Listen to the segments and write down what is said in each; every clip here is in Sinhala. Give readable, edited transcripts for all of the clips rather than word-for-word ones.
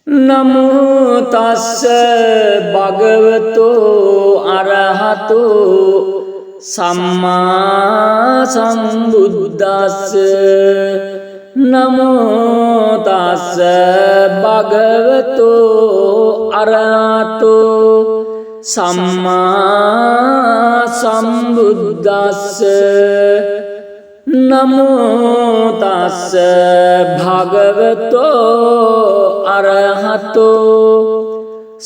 නමෝ තස්ස භගවතෝ අරහතෝ සම්මා සම්බුද්දස්ස නමෝ තස්ස භගවතෝ අරහතෝ සම්මා සම්බුද්දස්ස නමෝ තස්ස භගවතෝ අරහතෝ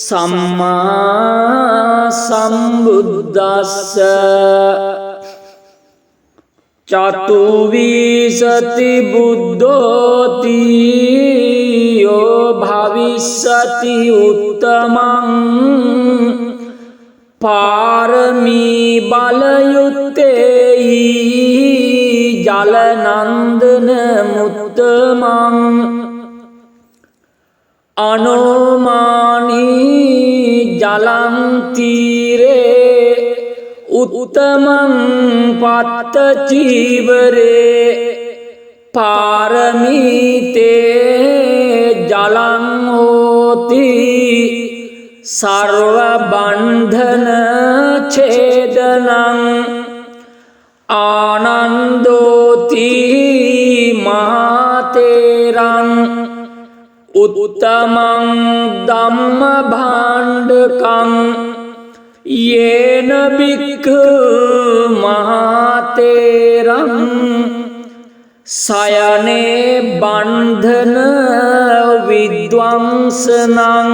සම්මා සම්බුද්දස්ස චතුවිසති බුද්ධෝති යෝ භවිස්සති උත්තමං පාරමී බලයුත්තේහි ජලනන්දන මුත්තමං අනෝමානී ජලං තීරේ උත්තමං පත්ත චීවරේ පාරමීතේ ජලං හෝති සර්ව බන්ධන ඡේදනං ආනන්දෝති මහතේරං උත්තමං ධම්ම භාණ්ඩකං යේන බික්ඛු මහතේරං සයනේ බන්ධන විද්වංසනං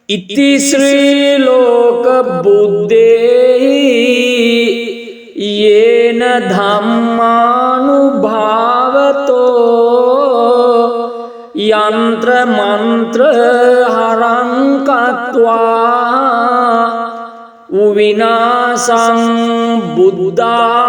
ඉති ශ්‍රී ලෝක බුද්දේහි යේන ධම්මානුභාවතෝ යන්ත්‍ර මන්ත්‍ර හරං කତ୍වා විනාසං බුද්ධානුභාවතෝ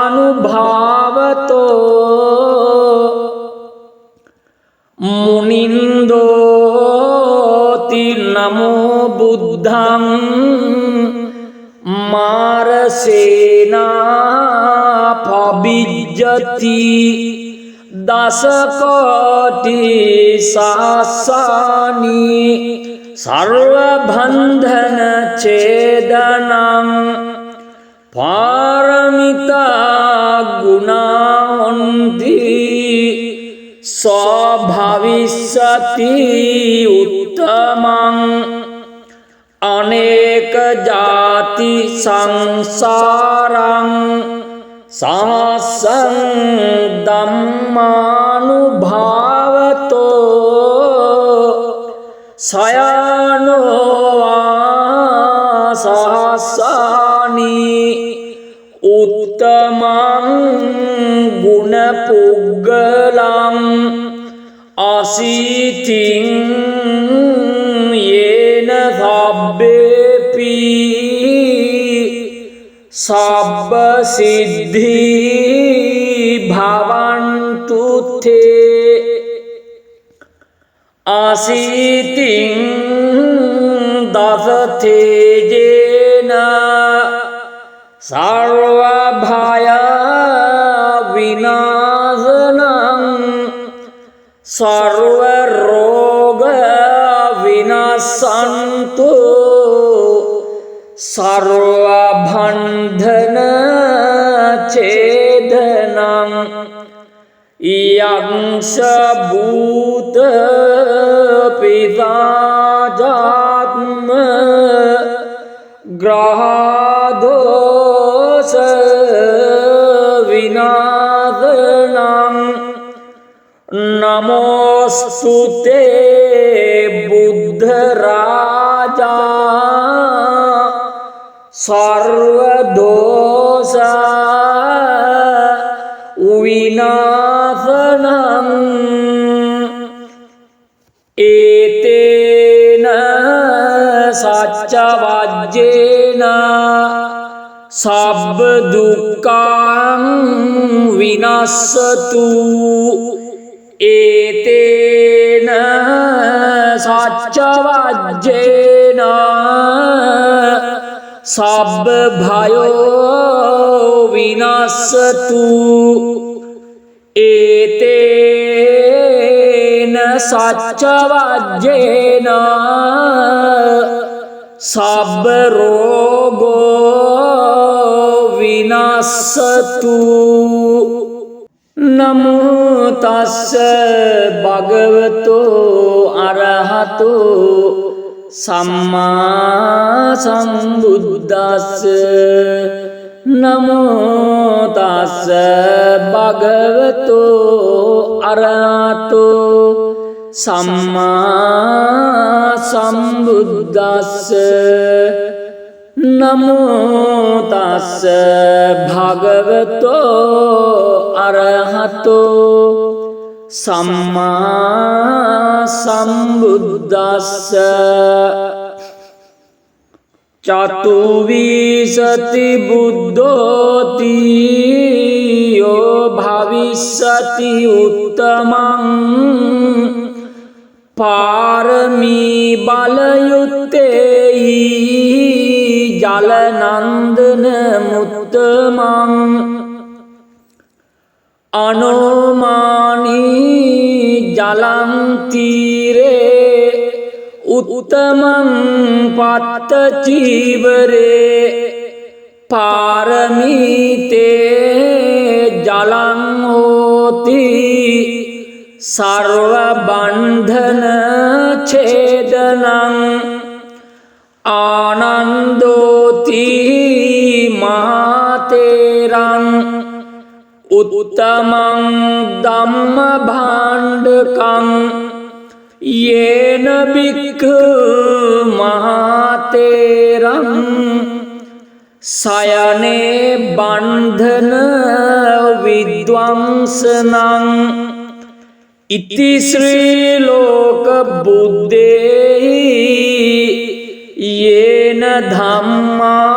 මුනින්දෝති නමෝ බුද්ධං මාරසේනා පබිජ්ජති දසකෝටි සහස්සානි සර්ව බන්ධන ඡේදනං පාරමිතා ගුණාන්ති සෝභවිස්සති උත්තමං අනේක ජාති සංසාරං සහස්සං ධම්මානුභාවතෝ සයනෝවා සහස්සානි උත්තමං ගුණ පුග්ගලං අසීතින් යේන සබ්බේපි සබ්බ සිද්ධි භවන්තු තේ අසීතින් දසතේජේන සර්ව භය විනාශනං සර්ව රෝග විනාශන්තු සර්ව බන්ධන ඡේදනං යංස භූත පිසාචාත්ම ග්‍රහදෝෂ විනාශනං නමෝස්තුතේ බුද්ධ රාජා සර්ව දෝෂ විනාශනං ඒතේන සච්ච වජ්ජේන සබ්බ දුක්ඛං විනස්සතු ඒතේන සච්ච වජ්ජේන සබ්බ භයෝ විනස්සතු ඒතේන සච්චවජ්ජේන සබ්බ රෝගෝ විනස්සතු නමෝ තස්ස භගවතෝ අරහතෝ සම්මා සම්බුද්දස්ස නමෝ තස්ස භගවතෝ අරහතෝ සම්මා සම්බුද්දස්ස නමෝ තස්ස භගවතෝ අරහතෝ සම්මා සම්බුද්දස්ස චතුවිසති බුද්ධෝති යෝ භවිස්සති උත්තමං පාරමී බලයුත්තේයි ජලනන්දන මුත්තමං අනෝමානී ජලං තීරේ උත්තමං පත්ත චීවරේ පාරමීතේ ජලං හෝති සර්ව බන්ධන ඡේදනං ආනන්දෝති මහතේරං උත්තමං ධම්ම භාණ්ඩකං යේන බික්ඛු මහතේරං සයනේ බන්ධන විද්වංසනං ඉති ශ්‍රී ලෝක බුද්දේහි යේන ධම්මානුභාවතෝ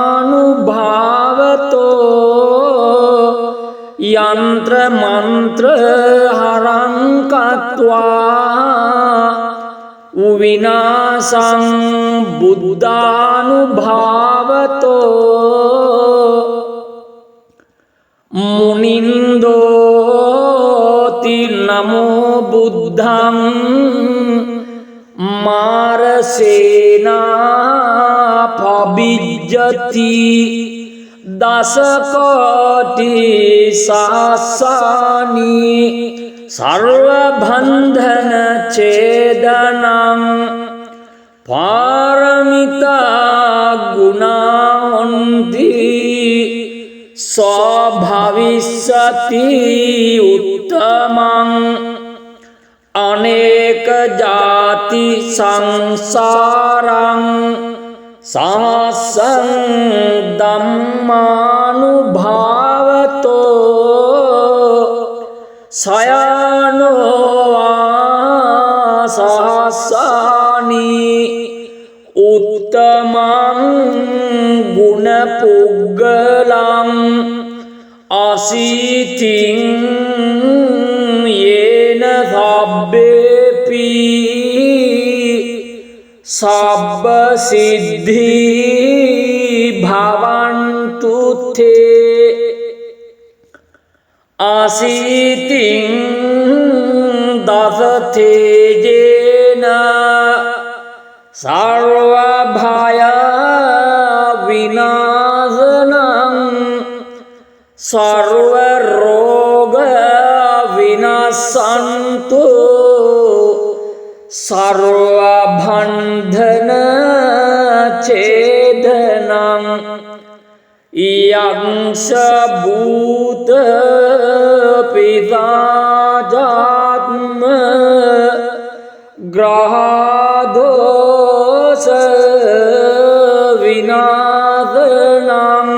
යන්ත්‍ර මන්ත්‍ර හරං කତ୍වා විනාසං බුද්ධානුභාවතෝ මුනින්දෝති නමෝ බුද්ධං මාරසේනා පබිජ්ජති දසකෝටි සහස්සානි සර්ව බන්ධන ඡේදනං පාරමිතා ගුණාන්ති සෝභවිස්සති උත්තමං අනේක ජාති සංසාරං සහස්සං ධම්මානුභාවතෝ සයනෝවා සහස්සානි උත්තමං ගුණ පුග්ගලං අසීතින් යේන සබ්බේපි සබ්බ සිද්ධි භවන්තු තේ අසීතින් දසතේජේන සර්ව භය විනාශනං සර්ව රෝග විනාශන්තු සර්ව බන්ධන ඡේදනං යංස භූත පිසාචාත්ම ග්‍රහදෝස විනාශනං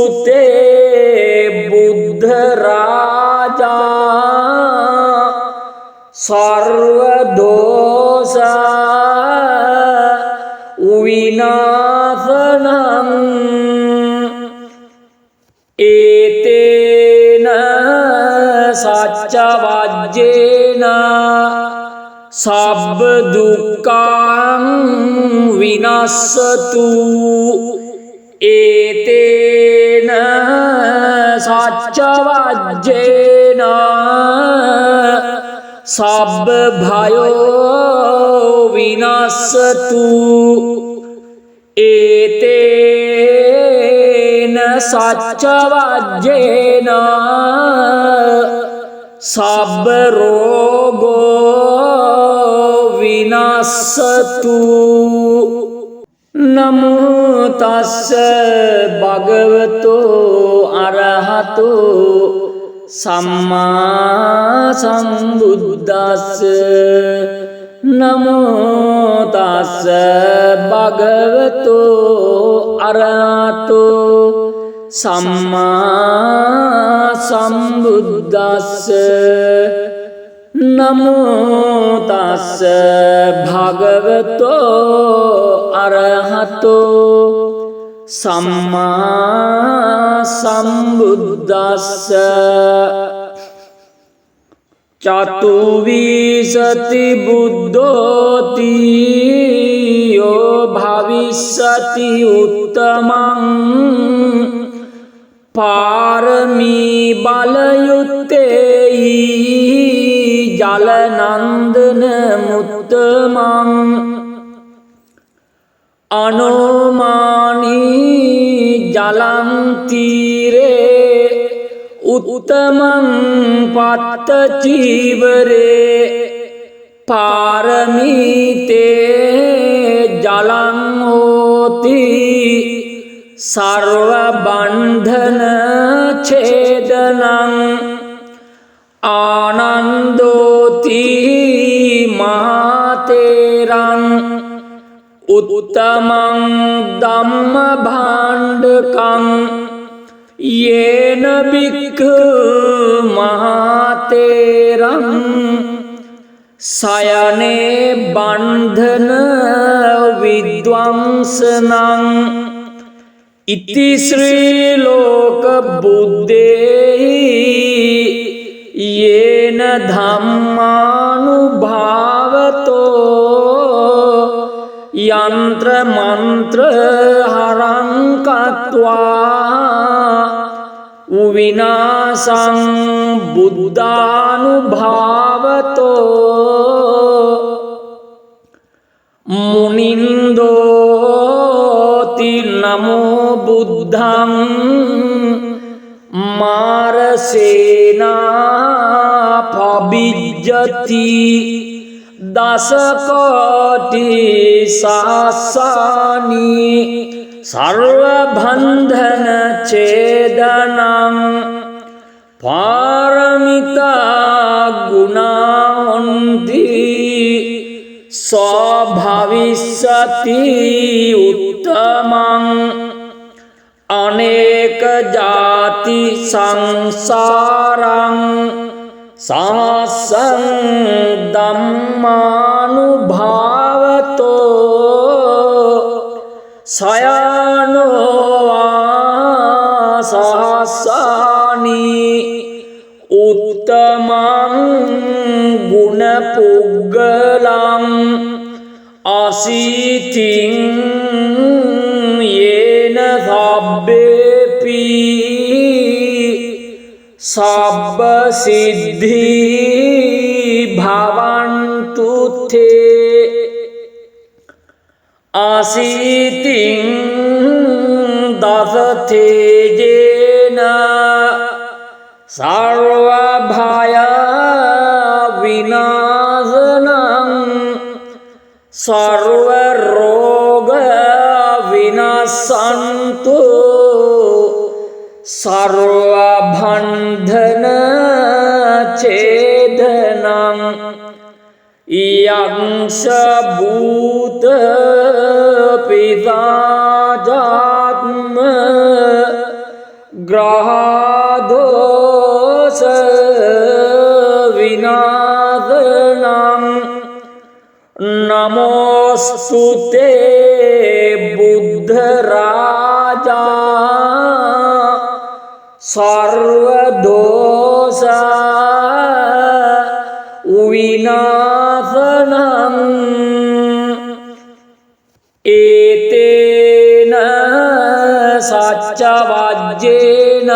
නමෝස්තුතේ බුද්ධ රාජා සර්ව දෝස විනාශනං ඒතේන සච්ච වජ්ජේන සබ්බ දුක්ඛං විනස්සතු ඒතේන සච්ච වජ්ජේන සබ්බ භයෝ විනස්සතු ඒතේන සච්ච වජ්ජේන සබ්බ රෝගෝ විනස්සතු නමෝ තස්ස භගවතෝ අරහතෝ සම්මා සම්බුද්දස්ස නමෝ තස්ස භගවතෝ අරහතෝ සම්මා සම්බුද්දස්ස නමෝ තස්ස භගවතෝ අරහතෝ සම්මා සම්බුද්දස්ස චතුවිසති බුද්ධෝති යෝ භවිස්සති උත්තමං පාරමී බලයුත්තේහි ජලනන්දන මුත්තමං අනෝමානී ජලං තීරේ උත්තමං පත්ත චීවරේ පාරමීතේ ජලං හෝති සර්ව බන්ධන ඡේදනං ආනන්දෝති මහතේරං උත්තමං ධම්ම භාණ්ඩකං යේන බික්ඛු මහතේරං සයනේ බන්ධන විද්වංසනං ඉති ශ්‍රී ලෝක බුද්දේහි යේන ධම්මානුභාවතෝ යන්ත්‍ර මන්ත්‍ර හරං කତ୍වා විනාසං බුද්ධානුභාවතෝ මුනින්දෝති නමෝ බුද්ධං මාරසේනා පබිජ්ජති දසකෝටි සහස්සානි සර්ව බන්ධන ඡේදනං පාරමිතා ගුණාන්ති ස්වභවිස්සති උත්තමං අනේක ජාති සංසාරං සහස්සං ධම්මානුභාවතෝ සයනෝ සහස්සානි උත්තමං ගුණ පුග්ගලං අසීතින් යේන සබ්බේපි සබ්බ සිද්ධි භවන්තු තේ අසීතින් දසතේජේන සර්ව භය විනාශනං සර්ව රෝග විනාශන්තු සර්ව බන්ධන ඡේදනං යංස භූත පිසාචාත්ම ග්‍රහදෝෂ විනාශනං නමෝස්තුතේ බුද්ධ රාජා සර්ව දෝෂ විනාශනං ඒතේන සච්ච වජ්ජේන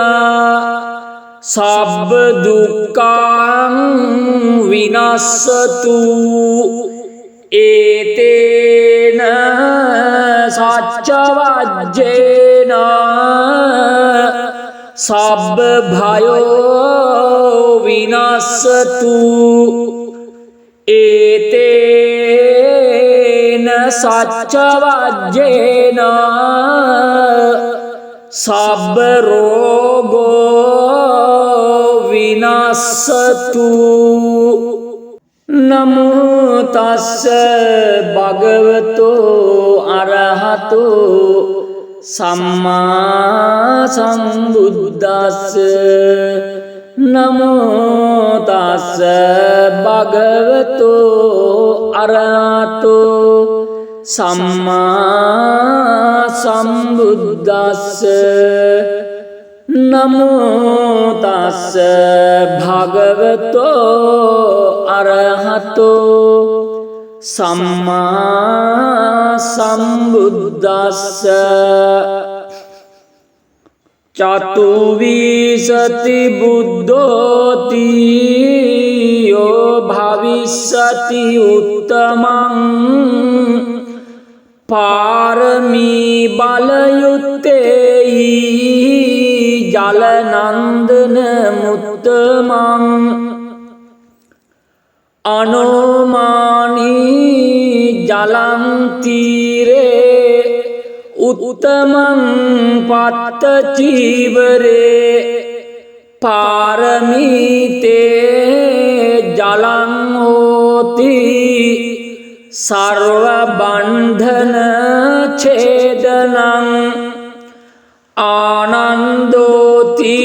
සබ්බ දුක්ඛං විනස්සතු ඒතේන සච්ච වජ්ජේන සබ්බ භයෝ විනස්සතු ඒතේන සච්ච වජ්ජේන සබ්බ රෝගෝ විනස්සතු නමෝ තස්ස භගවතෝ අරහතෝ සම්මා සම්බුද්දස්ස නමෝ තස්ස භගවතෝ අරහතෝ සම්මා සම්බුද්දස්ස නමෝ තස්ස භගවතෝ අරහතෝ සම්මා සම්බුද්දස්ස චතුවිසති බුද්ධෝති යෝ භවිස්සති උත්තමං පාරමී බලයුත්තේහි ජලනන්දන මුත්තමං අනෝමානී ජලං තීරේ උත්තමං පත්ත චීවරේ පාරමීතේ ජලං හෝති සර්ව බන්ධන ඡේදනං ආනන්දෝති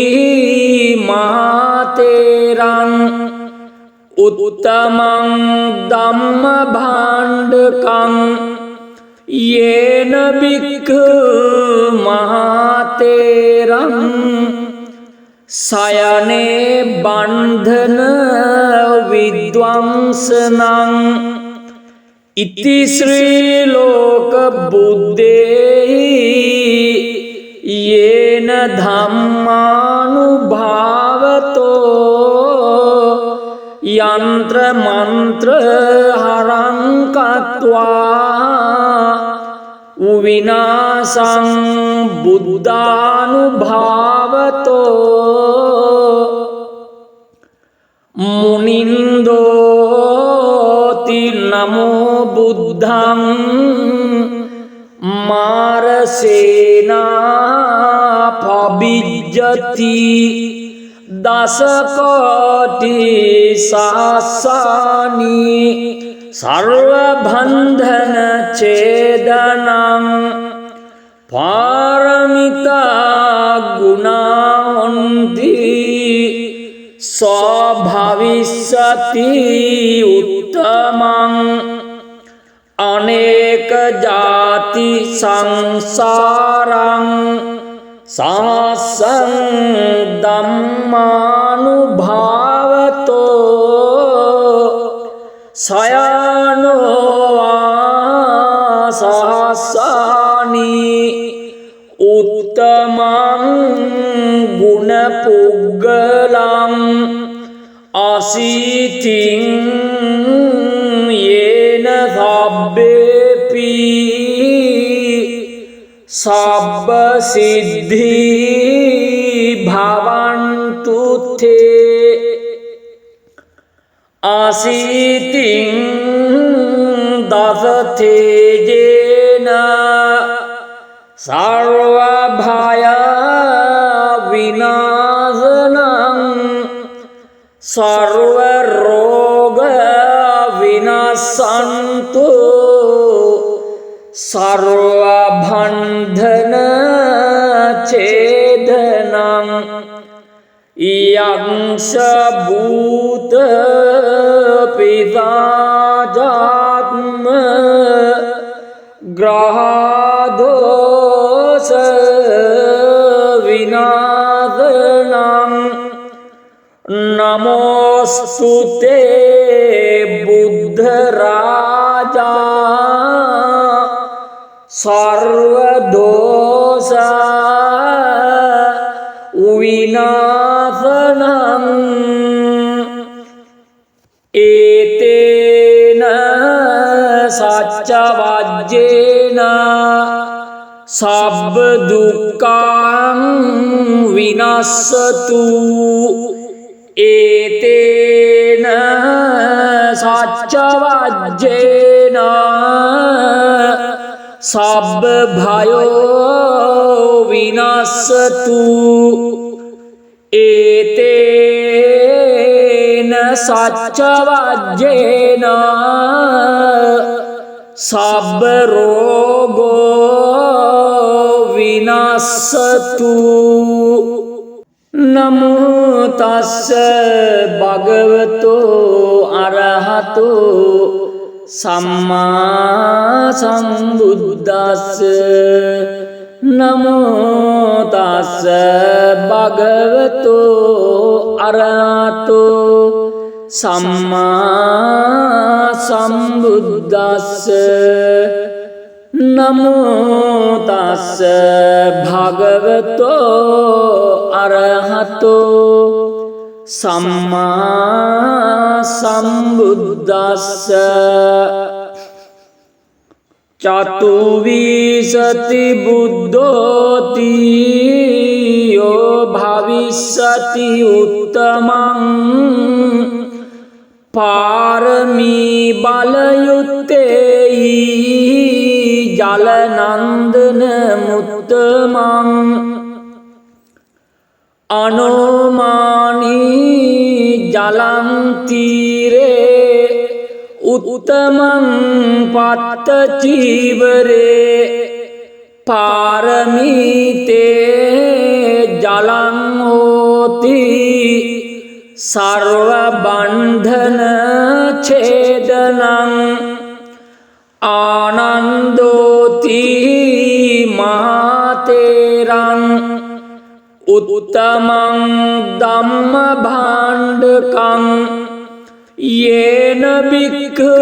මහතේරං උත්තමං ධම්ම භාණ්ඩකං යේන බික්ඛු මහතේරං සයනේ බන්ධන විද්වංසනං ඉති ශ්‍රී ලෝක බුද්දේහි යේන ධම්මානුභාවතෝ යන්ත්‍ර මන්ත්‍ර හරං කତ୍වා විනාසං බුද්ධානුභාවතෝ මුනින්දෝති නමෝ බුද්ධං මාරසේනා පබිජ්ජති දසකෝටි සහස්සානි සර්ව බන්ධන ඡේදනං පාරමිතා ගුණාන්ති ස්වභවිස්සති උත්තමං අනේක ජාති සංසාරං සාසං ධම්මානුභාවතෝ සයනෝ සහස්සානි උත්තමං ගුණ පුග්ගලං අසීතින් යේන සබ්බේපි සබ්බ සිද්ධි භවන්තු තේ අසීතින් දසතේජේන සර්ව භය විනාශනං සර්ව රෝග විනාශන්තු සර්ව බන්ධන ඡේදනං යංස භූත පිසාචාත්ම ග්‍රහදෝෂ විනාශනං නමෝස්තුතේ බුද්ධ රාජා සර්ව දෝෂ විනාශන සච්ච වජ්ජේන සබ්බ දුක්ඛං විනස්සතු ඒතේන සච්ච වජ්ජේන සබ්බ භයෝ විනස්සතු ඒතේන සච්ච වජ්ජේන සබ්බ රෝගෝ විනස්සතු නමෝ තස්ස භගවතෝ අරහතෝ සම්මා සම්බුද්දස්ස නමෝ තස්ස භගවතෝ අරහතෝ සම්මා සම්බුද්දස්ස නමෝ තස්ස භගවතෝ අරහතෝ සම්මා සම්බුද්දස්ස චතුවිසති බුද්ධෝති යෝ භවිස්සති උත්තමං පාරමී බලයුත්තේහි ජලනන්දන මුත්තමං අනෝමානී ජලං තීරේ උත්තමං පත්ත චීවරේ පාරමීතේ ජලං හෝති සර්ව බන්ධන ඡේදනං ආනන්දෝති මහතේරං උත්තමං ධම්ම භාණ්ඩකං යේන බික්ඛු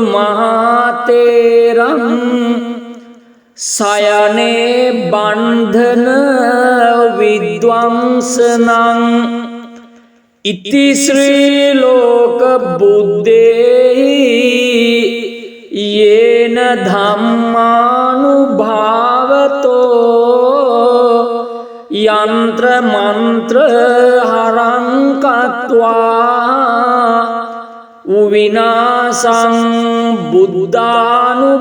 මහතේරං සයනේ බන්ධන විද්වංසනං ඉති ශ්‍රී ලෝක බුද්දේහි යේන ධම්මානුභාවතෝ යන්ත්‍ර මන්ත්‍ර හරං කତ୍වා විනාසං බුද්ධානුභාවතෝ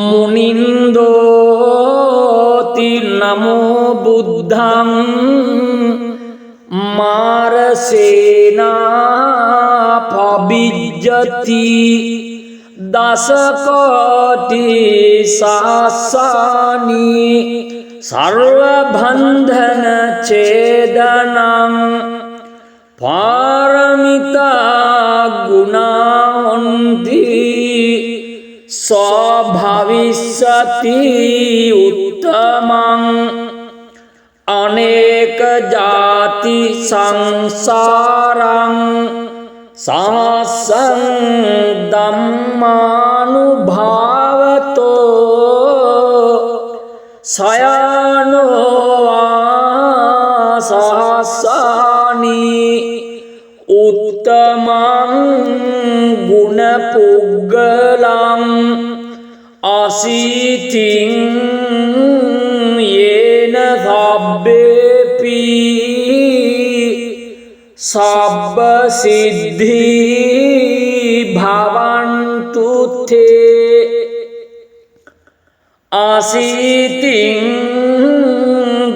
මුනින්දෝති නමෝ බුද්ධං මාරසේනා පබිජ්ජති දසකෝටි සහස්සානි සර්ව බන්ධන ඡේදනං පාරමිතා ගුණාන්ති ස්වභවිස්සති උත්තමං අනේක ජාති සංසාරං සහස්සං ධම්මානුභාවතෝ සයනෝ සහස්සානි උත්තමං ගුණ පුග්ගලං අසීතින් යේන සබ්බේපි සබ්බ සිද්ධි භවන්තු තේ අසීතින්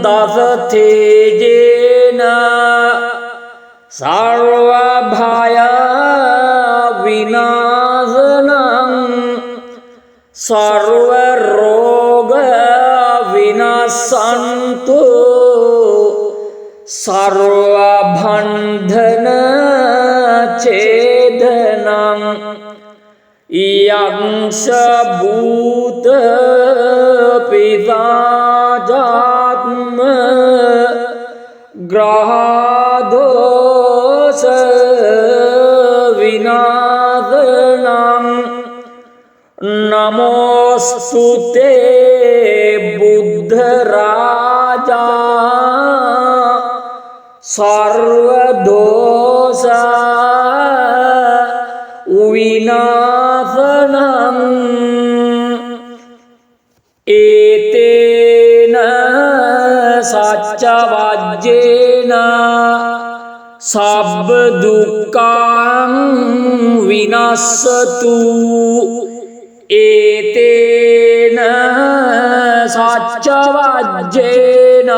දසතේජේන සර්ව භය විනාශනං සර්ව රෝග විනාශන්තු සර්ව බන්ධන ඡේදනං යංස භූත පිසාචාත්ම ග්‍රහදෝෂ විනාශනං නමෝස්තුතේ බුද්ධ රාජා සර්ව දෝෂ විනාශනං ඒතේන සච්ච වජ්ජේන සබ්බ දුක්ඛං විනස්සතු ඒතේන සච්ච වජ්ජේන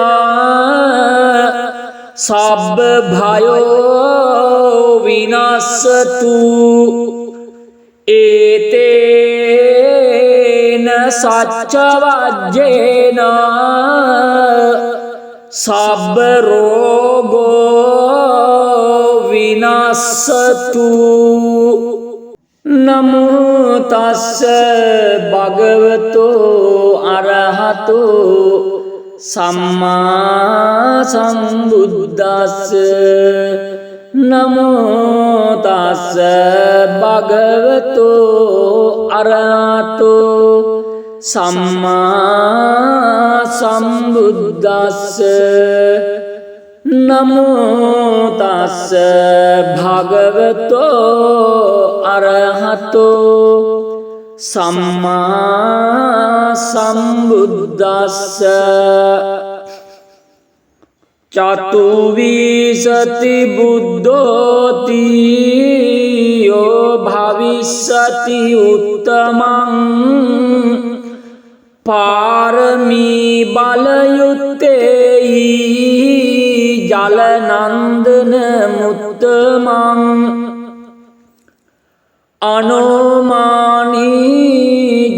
සබ්බ භයෝ විනස්සතු ඒතේන සච්ච වජ්ජේන සබ්බ රෝගෝ විනස්සතු නමෝ තස්ස භගවතෝ අරහතෝ සම්මා සම්බුද්දස්ස නමෝ තස්ස භගවතෝ අරහතෝ සම්මා සම්බුද්දස්ස නමෝ තස්ස භගවතෝ අරහතෝ සම්මා සම්බුද්දස්ස චතුවිසති බුද්ධෝති යෝ භවිස්සති උත්තමං පාරමී බලයුත්තේයි ජලනන්දන මුත්තමං අනෝමානී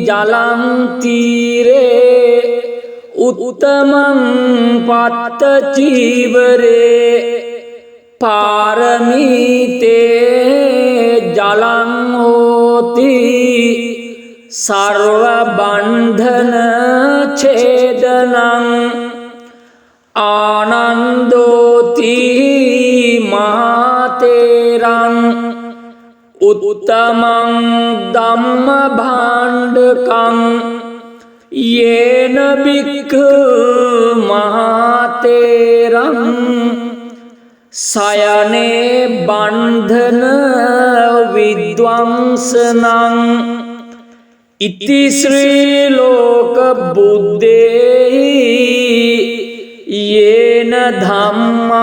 ජලං තීරේ උත්තමං පත්ත චීවරේ පාරමීතේ ජලං හෝති සර්ව බන්ධන ඡේදනං ආනන්දෝති මහතේරං උත්තමං ධම්ම භාණ්ඩකං යේන බික්ඛු මහතේරං සයනේ බන්ධන විද්වංසනං ඉති ශ්‍රී ලෝක බුද්දේහි යේන ධම්මානුභාවතෝ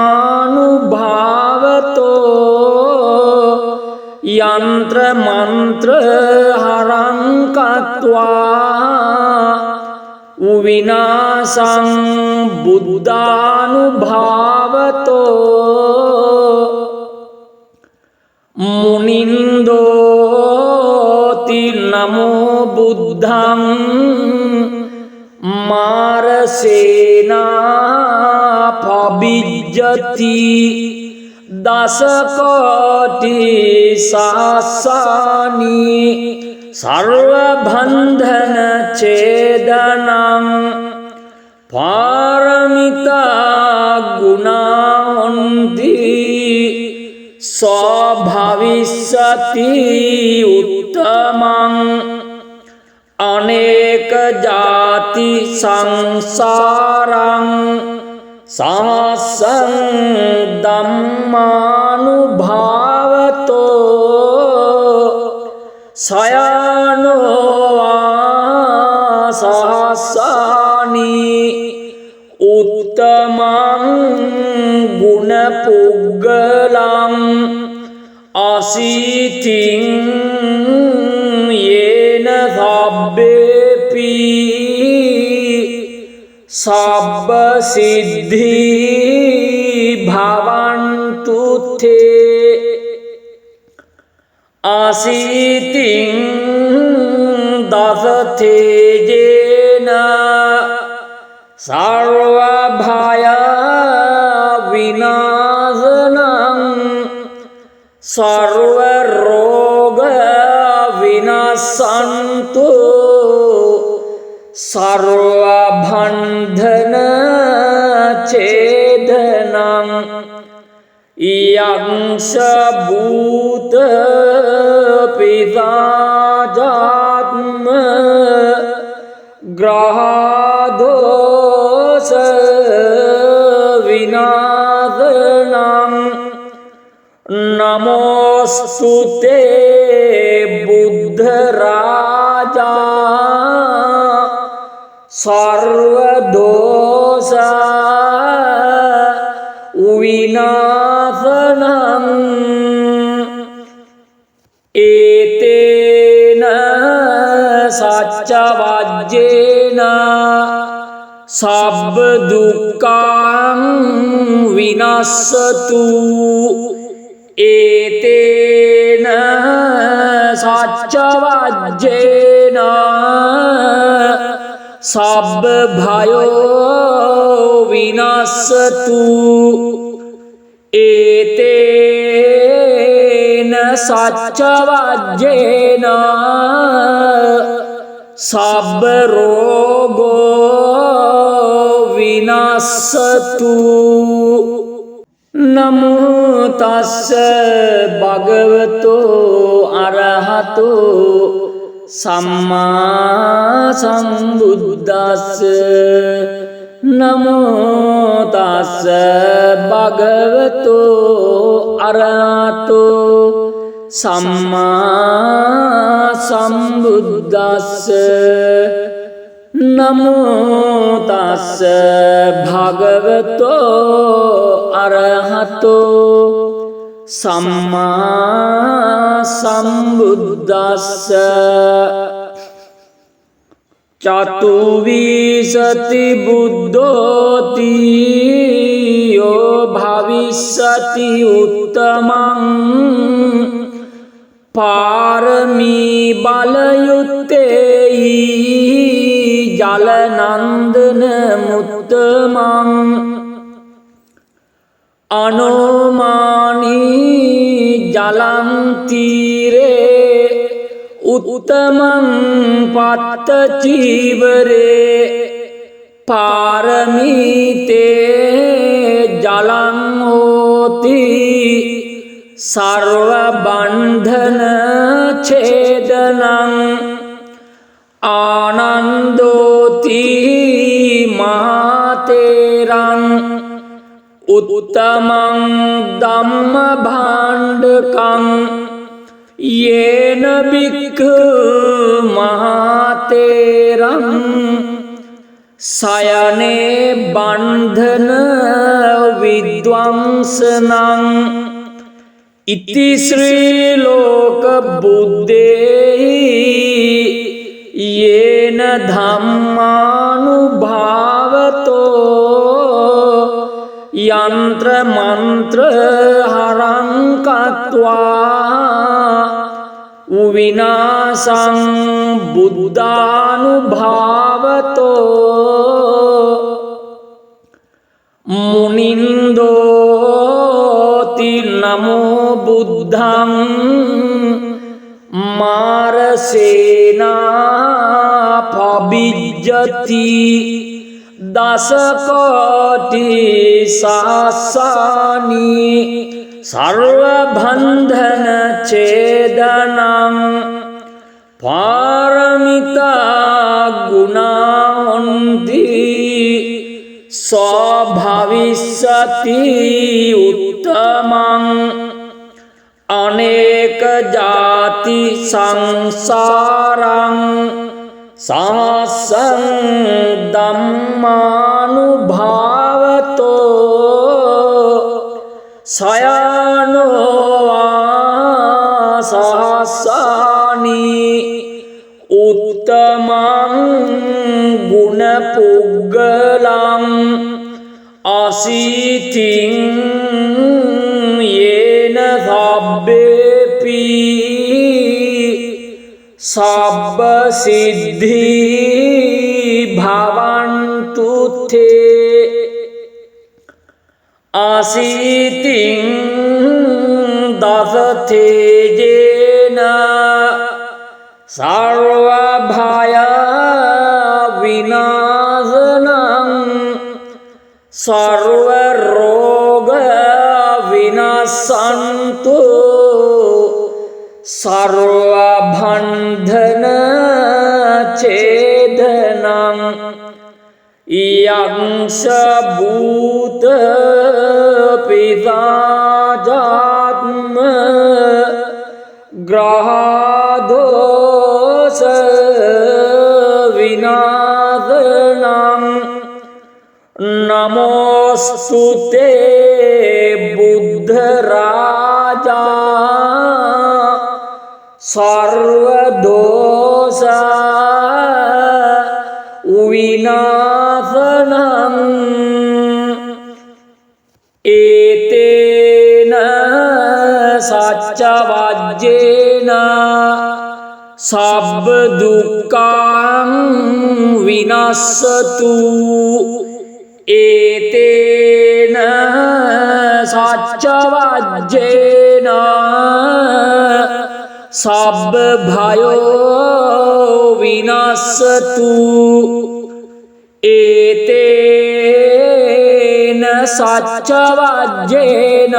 යන්ත්‍ර මන්ත්‍ර හරං කତ୍වා විනාසං බුද්ධානුභාවතෝ මුනින්දෝති නමෝ බුද්ධං මාරසේනා පබිජ්ජති දසකෝටි සහස්සානි සර්ව බන්ධන ඡේදනං පාරමිතා ගුණාන්ති ස්වභවිස්සති උත්තමං අනේක ජාති සංසාරං සහස්සං ධම්මානුභාවතෝ සයනෝ සහස්සානි උත්තමං ගුණ පුග්ගලං අසීතින් යේන සබ්බේපි සබ්බ සිද්ධි භවන්තු තේ අසීතින් දස තේජේන සර්ව භය විනාශනං සර්ව රෝග විනාශන්තු සර්ව බන්ධන ඡේදනං යංස භූත පිසාචාත්ම ග්‍රහදෝෂ විනාශනං නමෝස්තුතේ බුද්ධ රාජා සර්ව දෝස විනාශනං ඒතේන සච්ච වජ්ජේන සබ්බ දුක්ඛං විනස්සතු ඒතේන සච්ච වජ්ජේන සබ්බ භයෝ විනස්සතු ඒතේන සච්ච වජ්ජේන සබ්බ රෝගෝ විනස්සතු නමෝ තස්ස භගවතෝ අරහතෝ සම්මා සම්බුද්දස්ස නමෝ තස්ස භගවතෝ අරහතෝ සම්මා සම්බුද්දස්ස නමෝ තස්ස භගවතෝ අරහතෝ සම්මා සම්බුද්දස්ස චතුවිසති බුද්ධෝති යෝ භවිස්සති උත්තමං පාරමී බලයුත්තේයි ජලනන්දන මුත්තමං අනෝමානී ජලං තීරේ උත්තමං පත්ත චීවරේ පාරමීතේ ජලං හෝති සර්ව බන්ධන ඡේදනං ආනන්දෝති මහතේරං උත්තමං ධම්ම භාණ්ඩකං යේන බික්ඛු මහතේරං සයනේ බන්ධන විද්වංසනං ඉති ශ්‍රී ලෝක බුද්දේහි යේන ධම්මානුභාවතෝ යන්ත්‍ර මන්ත්‍ර හරං කତ୍වා විනාසං බුද්ධානුභාවතෝ මුනින්දෝති නමෝ බුද්ධං මාරසේනා පබිජ්ජති දසකෝටි සහස්සානි සර්ව බන්ධන ඡේදනං පාරමිතා ගුණාන්ති ස්වභවිස්සති උත්තමං අනේක ජාති සංසාරං සහස්සං ධම්මානුභාවතෝ සයනෝ සහස්සානි උත්තමං ගුණ පුග්ගලං අසීතින් යේන සබ්බේපි සබ්බ සිද්ධි භවන්තු තේ අසීතින් දස තේජේන සර්ව භය විනාශනං සර්ව රෝග විනාශන්තු සර්ව බන්ධන ඡේදනං යංස භූත පිසාචාත්ම ග්‍රහ නමෝස්තුතේ බුද්ධ රාජා සර්ව දෝස විනාශනං ඒතේන සච්ච වජ්ජේන සබ්බ දුක්ඛං විනස්සතු ඒතේන සච්ච වජ්ජේන සබ්බ භයෝ විනස්සතු ඒතේන සච්ච වජ්ජේන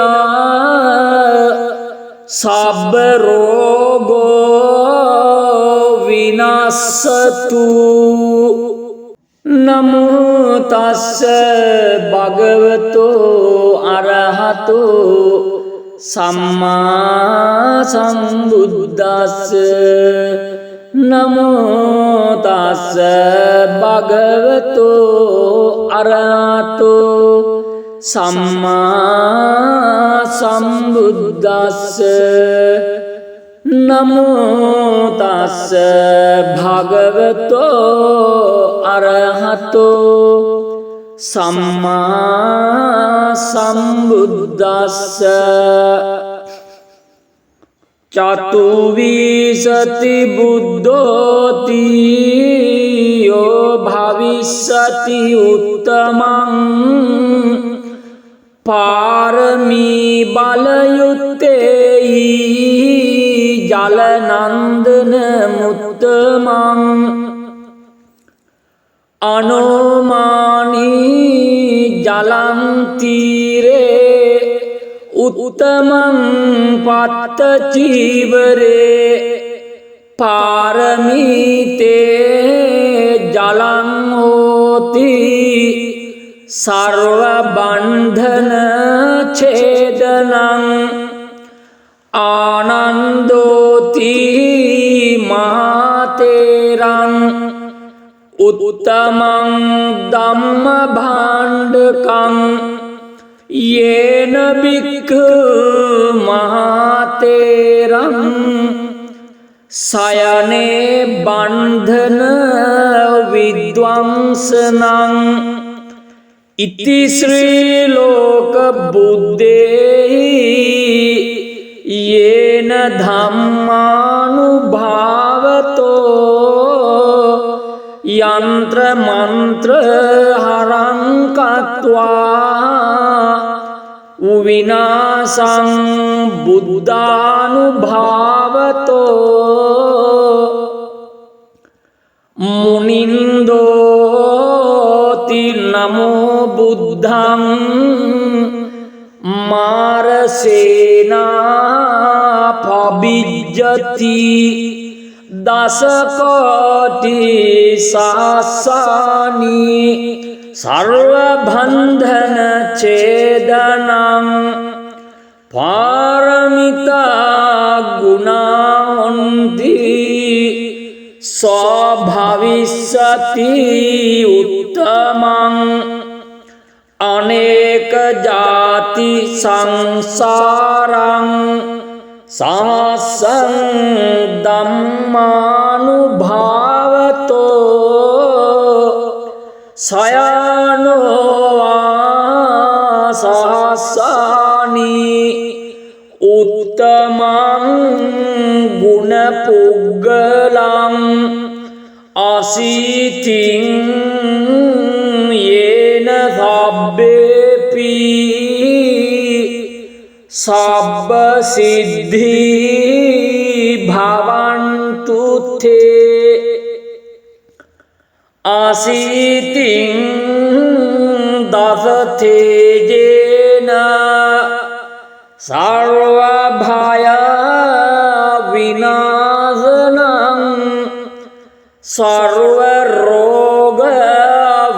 සබ්බ රෝගෝ විනස්සතු නමෝ තස්ස භගවතෝ අරහතෝ සම්මා සම්බුද්දස්ස නමෝ තස්ස භගවතෝ අරහතෝ සම්මා සම්බුද්දස්ස නමෝ තස්ස භගවතෝ අරහතෝ සම්මා සම්බුද්දස්ස චතුවිසති බුද්ධෝති යෝ භවිස්සති උත්තමං පාරමී බලයුත්තේයි ජලනන්දන මුත්තමං අනෝමානී ජලං තීරේ උත්තමං පත්ත චීවරේ පාරමීතේ ජලං හෝති සර්ව බන්ධන ඡේදනං ආනන්දෝති මහතේරං උත්තමං ධම්ම භාණ්ඩකං යේන බික්ඛු මහතේරං සයනේ බන්ධන විද්වංසනං ඉති ශ්‍රී ලෝක බුද්දේහි යේන ධම්මානුභාවතෝ යන්ත්‍ර මන්ත්‍ර හරං කତ୍වා විනාසං බුද්ධානුභාවතෝ මුනින්දෝති නමෝ බුද්ධං මාරසේනා පබිජ්ජති දසකෝටි සාසානි සර්ව බන්ධන ඡේදනං පාරමිතා ගුණාන්ති ස්වභවිස්සති උත්තමං අනේක ජාති සංසාරං සාසං ධම්මානුභාවතෝ සයනෝ සහස්සානි උත්තමං ගුණ පුග්ගලං අසීතින් යේන සබ්බේපි සබ්බ සිද්ධි භවන්තු තේ අසීතින් දස තේජේන සර්ව භය විනාශනං සර්ව රෝග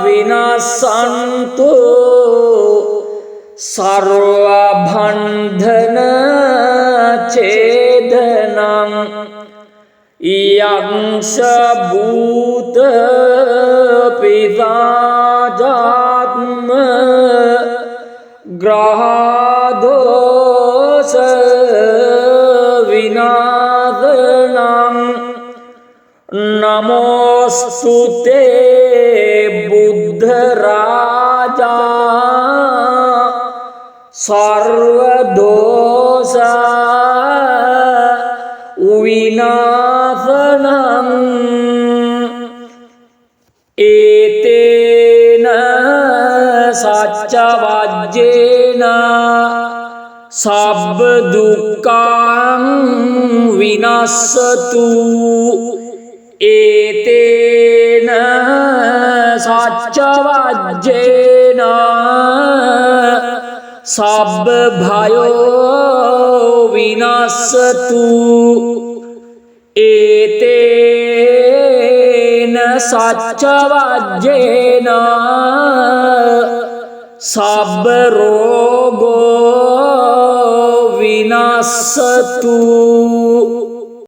විනාශන්තු සර්ව බන්ධන ඡේදනං යංස භූත පිසාචාත්ම नमोस्तुते बुद्धराजा सर्वदोष विनाशनं एतेन सच्चवज्जेन सब दुःखं विनश्यतु एतेन सच्चवज्जेन सब भयो विनश्यतु एतेन सच्चवज्जेन सब रोगो विनश्यतु।